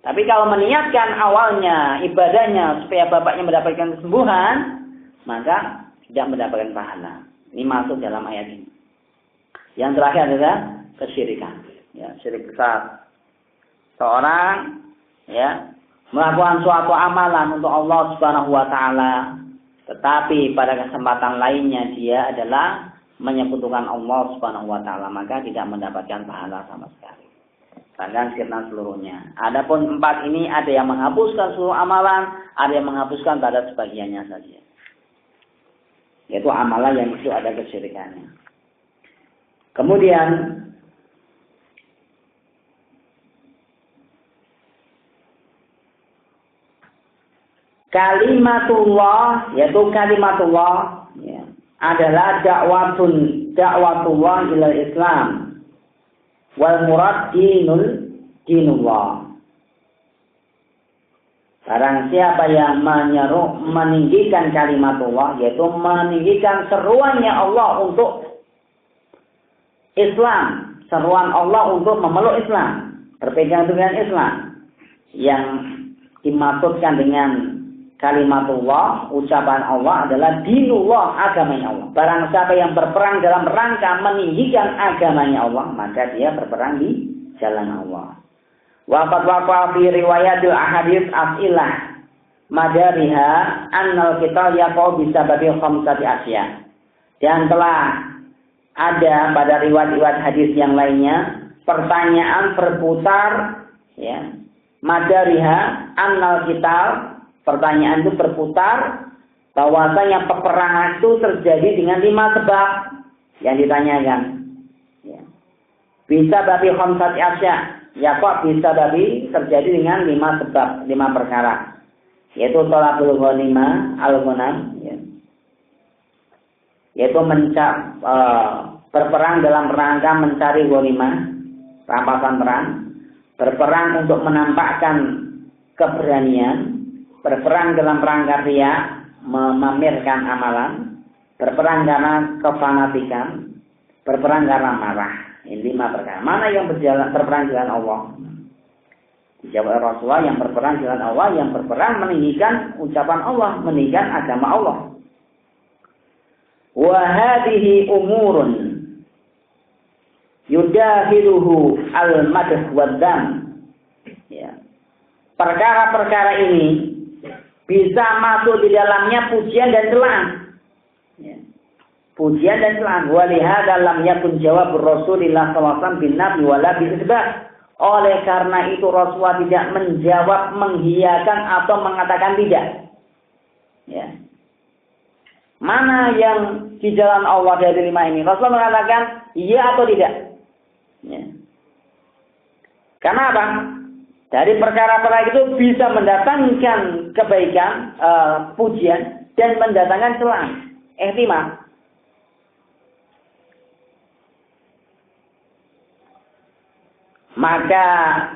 Tapi kalau meniatkan awalnya ibadahnya supaya bapaknya mendapatkan kesembuhan, maka tidak mendapatkan pahala. Ini masuk dalam ayat ini. Yang terakhir adalah kesyirikan. Ya, syirik besar. Seorang melakukan suatu amalan untuk Allah Subhanahu wa taala, tetapi pada kesempatan lainnya dia adalah menyekutukan Allah Subhanahu wa taala, maka tidak mendapatkan pahala sama sekali. Bahkan sirna seluruhnya. Adapun 4 ini ada yang menghapuskan seluruh amalan, ada yang menghapuskan pada sebagiannya saja. Yaitu amalan yang itu ada kesyirikannya. Kemudian kalimatullah, yaitu kalimatullah adalah dakwatullah ilal Islam. Wal murad dinullah. Barang siapa yang meninggikan kalimatullah, yaitu meninggikan seruannya Allah untuk Islam, seruan Allah untuk memeluk Islam, berpegang dengan Islam, yang dimaksudkan dengan kalimatullah, ucapan Allah adalah dinullah, agamanya Allah. Barang siapa yang berperang dalam rangka meninggikan agamanya Allah, maka dia berperang di jalan Allah. Waqad waqa fi riwayatil ahadits as'ilah madariha annal qital yaqau bisababi khamsati asya. Dan telah ada pada riwayat-riwayat hadis yang lainnya pertanyaan berputar madariha annal qital. Pertanyaan itu berputar bahwasanya peperangan itu terjadi dengan 5 sebab yang ditanyakan. Bisa babi khamsati asya. Ya kok bisa babi terjadi dengan 5 sebab, 5 perkara. Yaitu tolabul ghanimah al-ghanam. Yaitu berperang dalam rangka mencari ghanimah, rampasan perang. Berperang untuk menampakkan keberanian. Berperang dalam rangka riya, memamerkan amalan. Berperang karena kefanatikan. Berperang karena marah. Ini 5 perkara. Mana yang berperang jalan Allah? Dijawab Rasulullah, yang berperang jalan Allah, yang berperang meninggikan ucapan Allah, meninggikan agama Allah. Wa hadhihi umurun yudahiluhu al-madh wad-dam. Perkara-perkara ini bisa masuk di dalamnya pujian dan celaan. Pujian dan celaan. Walihada lam yakun jawab Rasulullah SAW bin nabi wala bi isbat. Oleh karena itu Rasulullah tidak menjawab, menghiyakan atau mengatakan tidak. Mana yang di jalan Allah dari 5 ini? Rasulullah mengatakan iya atau tidak. Karena apa? Dari perkara-perkara itu bisa mendatangkan kebaikan, pujian, dan mendatangkan celaan. Ihtimal. Maka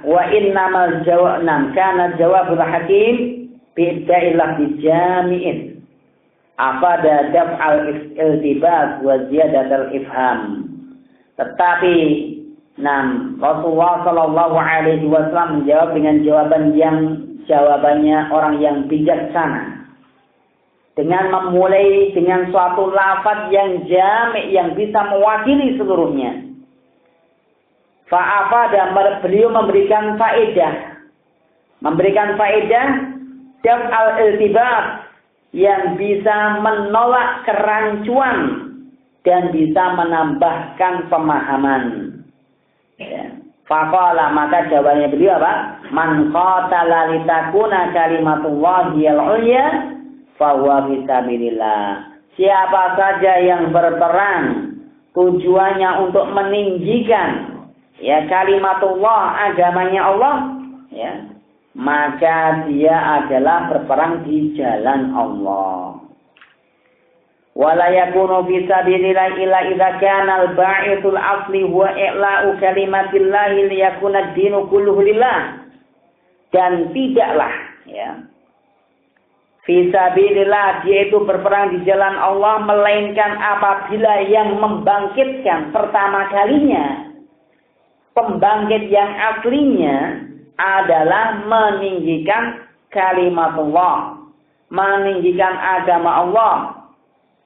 wa innamal jawabnam kana jawabul hakim bi'idda'ilah bijami'in. Afada daf'al iltibas wa ziyadatal ifham. Tetapi Rasulullah Shallallahu Alaihi Wasallam menjawab dengan jawabannya orang yang bijaksana, dengan memulai dengan suatu lafaz yang jami' yang bisa mewakili seluruhnya. Fa'afada, beliau memberikan faedah daf'al iltibas yang bisa menolak kerancuan dan bisa menambahkan pemahaman. Faqala, maka jawabannya beliau apa? Man qatala litakuna kalimatullahi al-ulya fahuwa fisabilillah. Siapa saja yang berperang tujuannya untuk meninggikan kalimatullah, agamanya Allah, maka dia adalah berperang di jalan Allah. Wala yakunu fi sabilillah illa idza kana al-ba'ithul asli huwa i'la'u kalimatillahi liyakuna ad-dinu kulluhu lillah. Dan tidaklah fisabilillah, dia itu berperang di jalan Allah, melainkan apabila yang membangkitkan pertama kalinya, pembangkit yang aslinya adalah meninggikan kalimat Allah, meninggikan agama Allah.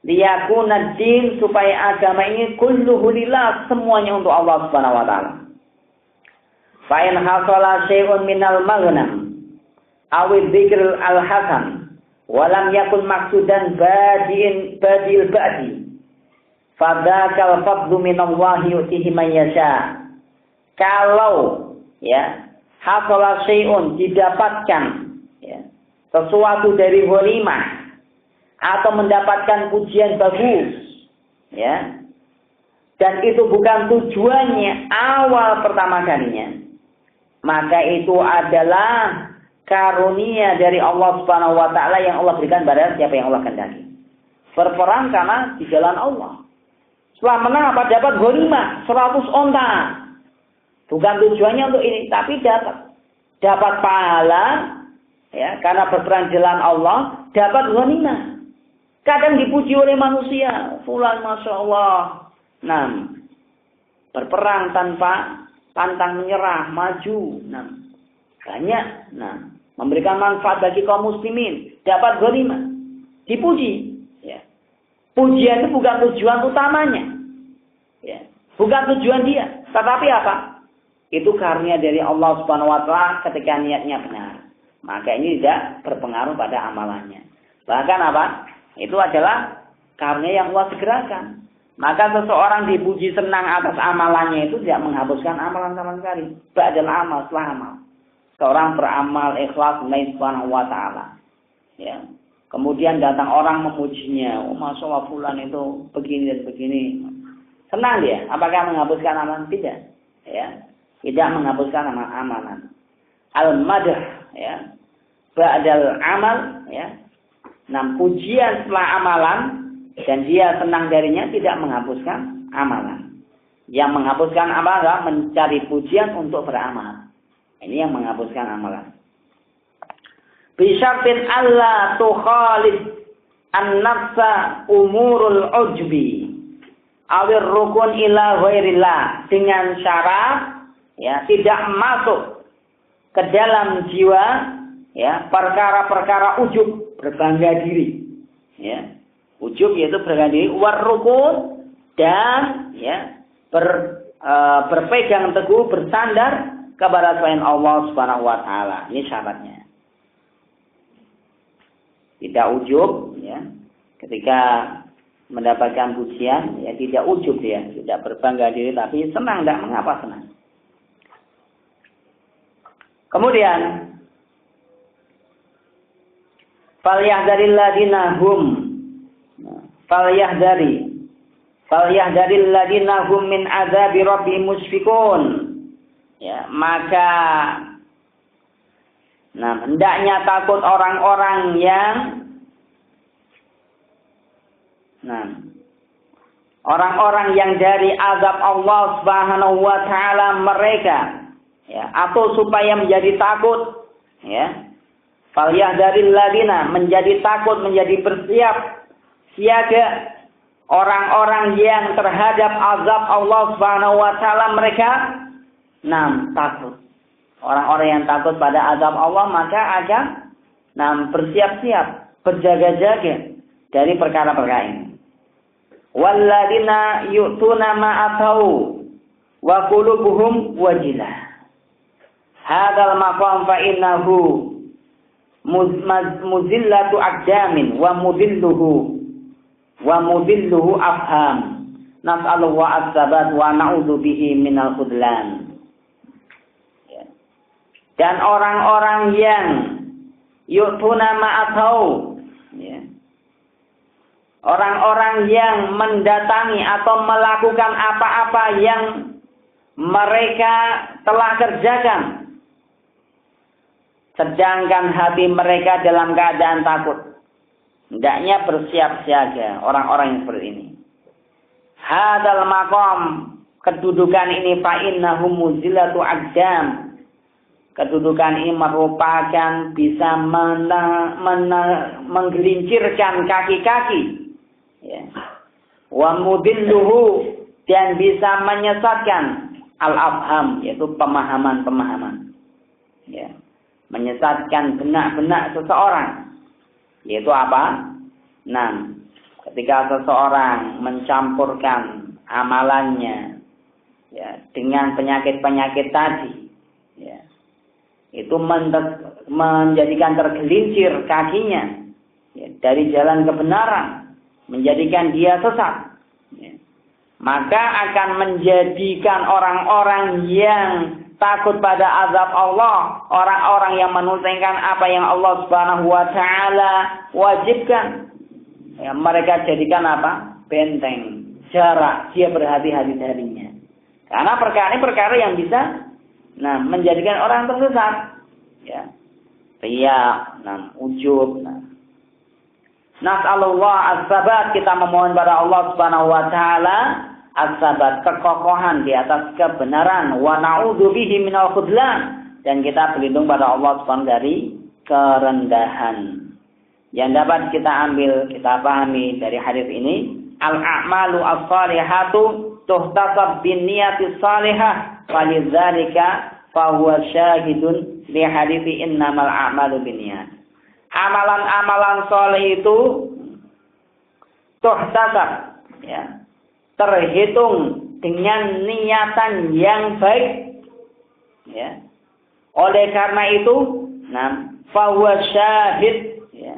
Liyakuna din, supaya agama ini kulluhu lillah, semuanya untuk Allah Subhanahu wa taala. Fa in hasala syai'un minal maghnam aw dzikr al-hasan wa lam yakun maqsudan badil ba'di fadzakal fadlu minallahi yu'tihi man yasha. Kalau hasala syai'un, didapatkan sesuatu dari ghanimah atau mendapatkan pujian bagus, dan itu bukan tujuannya awal pertama kalinya, maka itu adalah karunia dari Allah Subhanahu wa taala yang Allah berikan pada siapa yang Allah kehendaki. Berperang karena di jalan Allah. Setelah menang apa? Dapat ghanimah 100 onta. Bukan tujuannya untuk ini, tapi dapat pahala karena berperang di jalan Allah, dapat ghanimah. Kadang dipuji oleh manusia, fulan masya Allah, berperang tanpa pantang menyerah, maju, banyak, memberikan manfaat bagi kaum muslimin, dapat ghanimah, dipuji. Pujian itu bukan tujuan utamanya, bukan tujuan dia, tetapi apa? Itu karunia dari Allah Subhanahu wa taala ketika niatnya benar. Maka ini tidak berpengaruh pada amalannya. Bahkan apa? Itu adalah karunia yang Allah segerakan. Maka seseorang dipuji senang atas amalannya itu tidak menghapuskan amalan sama sekali. Ba'dal amal, setelah amal. Seorang beramal ikhlas lillahi subhanahu wa ta'ala. Kemudian datang orang memujinya. Oh, masya Allah fulan itu begini dan begini. Senang dia. Apakah menghapuskan amalan? Tidak. Tidak menghapuskan amalan. Al-madah. Ba'dal amal. Pujian setelah amalan dan dia senang darinya tidak menghapuskan amalan. Yang menghapuskan amalan adalah mencari pujian untuk beramal. Ini yang menghapuskan amalan. Bisyartin alla tukhalid an-nafsa umurul ujbi awir rukun ila ghairillah, dengan syarat tidak masuk ke dalam jiwa perkara-perkara ujub, berbangga diri, ujub yaitu berbangga diri, warrukun, dan berpegang teguh, bersandar kepada selain Allah Subhanahu wa taala. Ini syaratnya. Tidak ujub, ketika mendapatkan pujian, tidak ujub dia, tidak berbangga diri, tapi senang, tidak mengapa senang. Kemudian falyahdharil ladina hum min azabi rabbihim musyfiqun. Maka hendaknya takut orang-orang yang dari azab Allah Subhanahu wa taala mereka, atau supaya menjadi takut, falyahdharil ladina, menjadi takut, menjadi bersiap siaga orang-orang yang terhadap azab Allah Subhanahu wa taala mereka takut. Orang-orang yang takut pada azab Allah maka akan bersiap-siap, berjaga-jaga dari perkara-perkara ini. Walladzina yu'tuna ma atau wa qulubuhum wajilah. Hadzal maqam fa innahu muzillatu aqdamin wa mudilluhu afham. Nas'alullah as-sabat wa na'udzu bihi minal khudlan. Dan orang-orang yang yu'tuna ma'atau, orang-orang yang mendatangi atau melakukan apa-apa yang mereka telah kerjakan, sedangkan hati mereka dalam keadaan takut, hendaknya bersiap siaga orang-orang yang seperti ini. Hadzal maqam, kedudukan ini fa innahum muzillatu aqdam, Kedudukan ini merupakan bisa menggelincirkan kaki-kaki. Ya. Wa mudilluhu, dan bisa menyesatkan al-afham, yaitu pemahaman-pemahaman. Ya. Menyesatkan benak-benak seseorang. Yaitu apa? Nah, ketika seseorang mencampurkan amalannya ya dengan penyakit-penyakit tadi, ya, itu menjadikan tergelincir kakinya ya, dari jalan kebenaran, menjadikan dia sesat, ya, maka akan menjadikan orang-orang yang takut pada azab Allah, orang-orang yang menunaikan apa yang Allah Subhanahu wa taala wajibkan, ya, mereka jadikan apa? Benteng, jarak, dia berhati-hati darinya. Karena perkara ini perkara yang bisa menjadikan orang tersesat, ya. Riya, ujub. Nas'alullah as-sabat, kita memohon pada Allah Subhanahu wa taala as-sabat, kekokohan di atas kebenaran, wa na'udzu bihi minal khudlan, dan kita berlindung pada Allah Subhanahu dari kerendahan. Yang dapat kita ambil, kita pahami dari hadis ini, al-a'malu as-salihatu tuhtasab bin niyatis salihah, falidzalika fahuwa syahidun li hadithi innamal a'malu binniyat. Amalan-amalan saleh itu tuhtasab, ya, terhitung dengan niatan yang baik, ya. Oleh karena itu, fahuwa syahid, ya.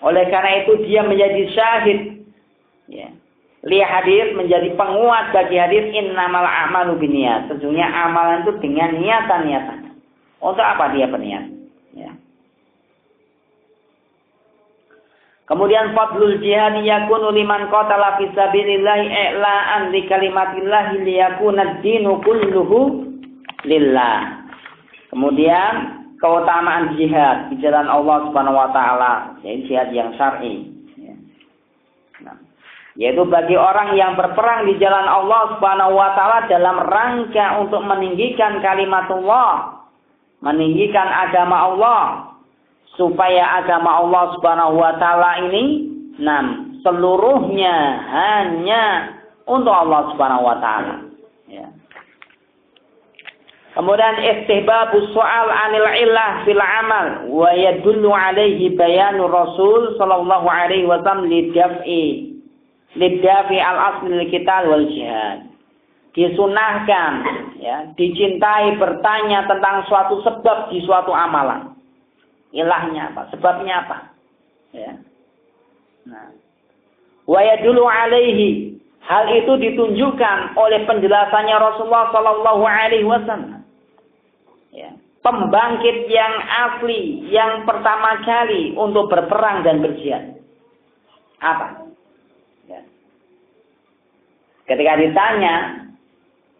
Oleh karena itu dia menjadi syahid, ya. Li hadis, menjadi penguat bagi hadis innamal a'malu binniyat. Sesungguhnya amalan itu dengan niatan-niatan. Untuk apa dia berniat? Ya. Kemudian fadlul jihad yakunu liman qatala fi sabilillah i'la'an li kalimatillah liyakuna ad-dinu kulluhu lillah. Kemudian keutamaan jihad di jalan Allah Subhanahu wa taala, yaitu jihad yang syar'i. Yaitu bagi orang yang berperang di jalan Allah Subhanahu wa taala dalam rangka untuk meninggikan kalimatullah, meninggikan agama Allah, supaya agama Allah Subhanahu wa taala ini seluruhnya hanya untuk Allah Subhanahu wa taala, ya. Kemudian istihbabus su'al 'anil illah fil 'amal wa yadullu 'alaihi bayanu Rasul sallallahu alaihi wasallam liddafi al-asli al-qital wal jihad. Disunahkan, ya, dicintai bertanya tentang suatu sebab di suatu amalan. Ilahnya apa? Sebabnya apa? Ya. Wa yadullu alaihi, hal itu ditunjukkan oleh penjelasannya Rasulullah sallallahu alaihi wasallam. Ya. Pembangkit yang asli, yang pertama kali untuk berperang dan berjihad. Apa? Ya. Ketika ditanya,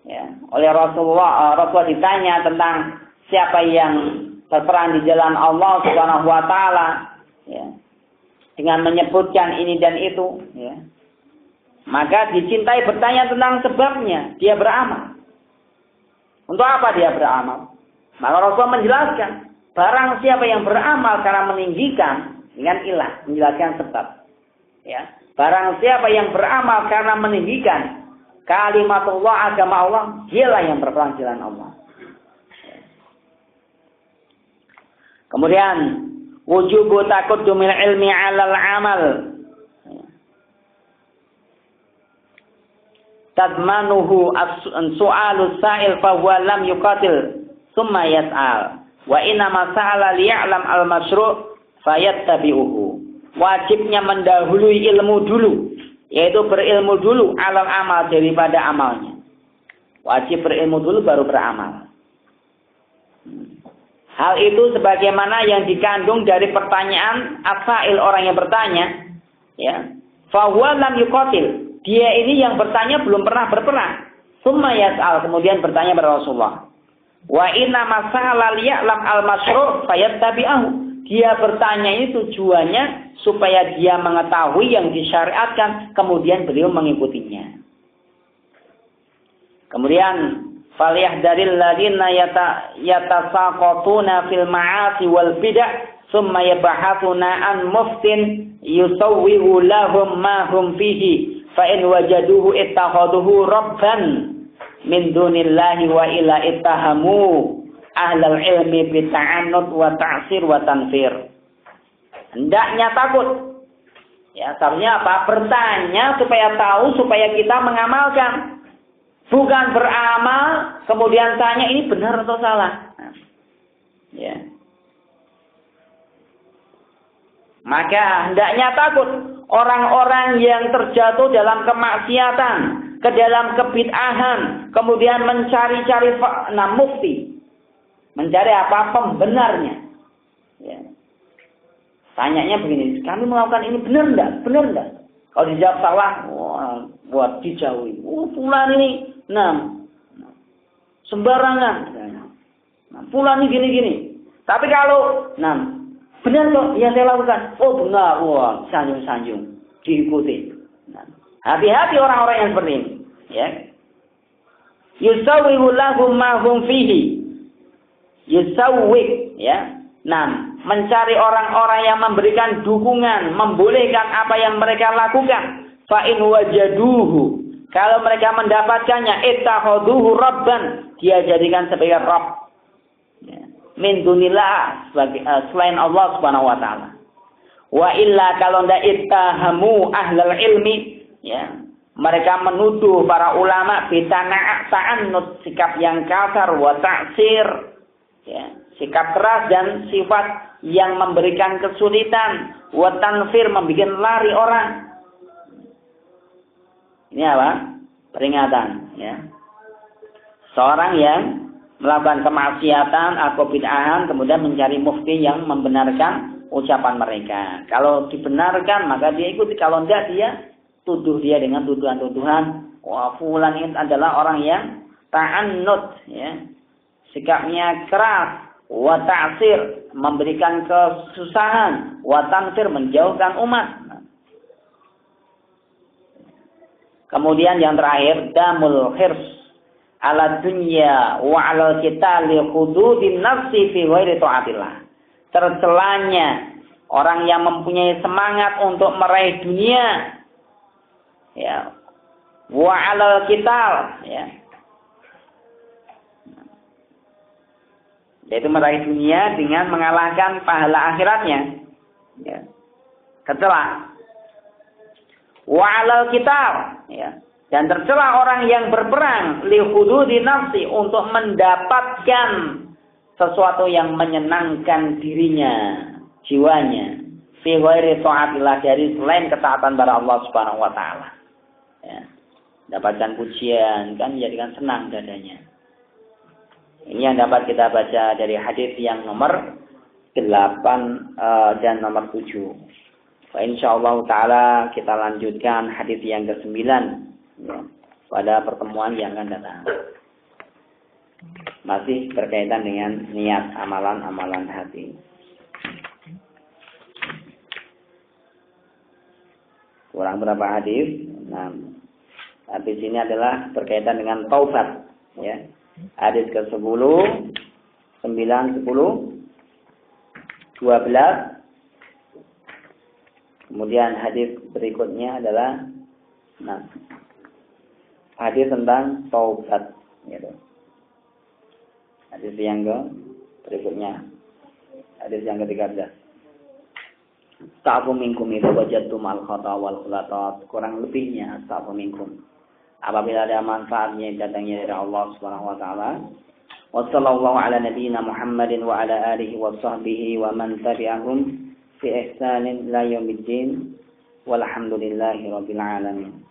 ya, oleh Rasulullah ditanya tentang siapa yang berperang di jalan Allah Subhanahu wa taala, ya, dengan menyebutkan ini dan itu, ya, maka dicintai bertanya tentang sebabnya dia beramal. Untuk apa dia beramal? Maka Rasulullah menjelaskan, barang siapa yang beramal karena meninggikan dengan ilah, menjelaskan sebab, ya. Barang siapa yang beramal karena meninggikan kalimatullah, agama Allah, dialah yang berperang jalan Allah. Kemudian wujubu taqaddumil ilmi 'alal 'amal. Tadmanuhu as-su'alu sa'il fa huwa lam yuqatil thumma yas'al. Wa inna ma sa'ala liya'lam al-masyru' fayattabi'uhu. Wajibnya mendahului ilmu dulu, yaitu berilmu dulu alal amal daripada amalnya. Wajib berilmu dulu baru beramal. Hal itu sebagaimana yang dikandung dari pertanyaan as-sa'il, orang yang bertanya, ya. Fa huwa lam yuqatil. Dia ini yang bertanya belum pernah berperang. Tsumma yas'al, kemudian bertanya kepada Rasulullah. Wa inna ma sa'ala liya'lam al-masyru' fayattabi'ahu. Dia bertanya ini tujuannya supaya dia mengetahui yang disyariatkan, kemudian beliau mengikutinya. Kemudian falyahdharil ladzina yatasaqatuna fil ma'asi wal bid'ah thumma yabahathuna an muftin yusawwihu lahum ma hum fihi fa in wajaduhu ittakhadhuhu rabban min dunillahi wa ila ittahamu ahlal ilmi bi ta'annud wa ta'sir wa tanfir. Hendaknya takut. Ya, seharusnya apa? Bertanya supaya tahu, supaya kita mengamalkan. Bukan beramal, kemudian tanya ini benar atau salah. Nah, ya. Maka hendaknya takut orang-orang yang terjatuh dalam kemaksiatan, ke dalam kebid'ahan, kemudian mencari-cari mufti. Mencari apa? Pembenarnya. Ya. Tanyanya begini, kami melakukan ini benar enggak? Benar enggak? Kalau dijawab salah, wah, buat dijauhi. Fulan ini, sembarangan. Fulan ini gini-gini. Tapi kalau, benar kok yang saya lakukan. Oh benar, wah, sanjung-sanjung. Diikuti. Hati-hati orang-orang yang seperti ini. Ya. Yusawwihu lahum ma hum fihi. Yusawwik, ya. Mencari orang-orang yang memberikan dukungan, membolehkan apa yang mereka lakukan. Fa in wajaduhu, kalau mereka mendapatkannya, ittakhadhuhu rabban, dia jadikan sebagai rabb. Ya. Min dunillah, selain Allah Subhanahu wa taala. Wa illa, kalau ndak ittahamu ahlal ilmi, ya. Mereka menuduh para ulama ta'annud, sikap yang kasar, wa ta'sir, ya, sikap keras dan sifat yang memberikan kesulitan, wa tanfir, membuat lari orang. Ini apa? Peringatan, ya. Seorang yang melakukan kemaksiatan atau bid'ahan kemudian mencari mufti yang membenarkan ucapan mereka. Kalau dibenarkan maka dia ikuti, kalau enggak dia tuduh dia dengan tuduhan-tuduhan. Wah, fulan ini adalah orang yang ta'annud, ya. Sikapnya keras, wa ta'sir, memberikan kesusahan, wa tanfir, menjauhkan umat. Kemudian yang terakhir, damul hirs ala dunya wa ala qitali hududin nafsi fi ghairi taatillah. Tercelanya orang yang mempunyai semangat untuk meraih dunia, ya, wa ala qital, ya, yaitu meraih dunia dengan mengalahkan pahala akhiratnya, ya. Tercela. Wa alal kitab, ya. Dan tercela orang yang berperang li hududi nafsi, untuk mendapatkan sesuatu yang menyenangkan dirinya, jiwanya, fi ghairi taatillah, dari selain ketaatan pada Allah Subhanahu wa taala. Ya. Dapatkan pujian kan menjadikan senang dadanya. Ini yang dapat kita baca dari hadis yang nomor 8 dan nomor 7. Insyaallah taala kita lanjutkan hadis yang ke-9, ya, pada pertemuan yang akan datang. Masih berkaitan dengan niat amalan-amalan hati. Kurang berapa hadis? Hadis ini adalah berkaitan dengan taubat, ya. Hadis ke-10, 9, 10, 12. Kemudian hadis berikutnya adalah hadis tentang taubat, gitu. Hadis yang berikutnya, hadis yang ke-13. Ta'fu minkum idza wajadtum al-khata wal khulatat. Kurang lebihnya ta'fu minkum, apabila ada manfaatnya yang datangnya dari Allah Subhanahu wa taala. Wa sallallahu ala nabiyyina Muhammadin wa ala alihi wa sahbihi wa man tabi'ahum fi ihsanin ila yaumiddin. Walhamdulillahi rabbil alamin.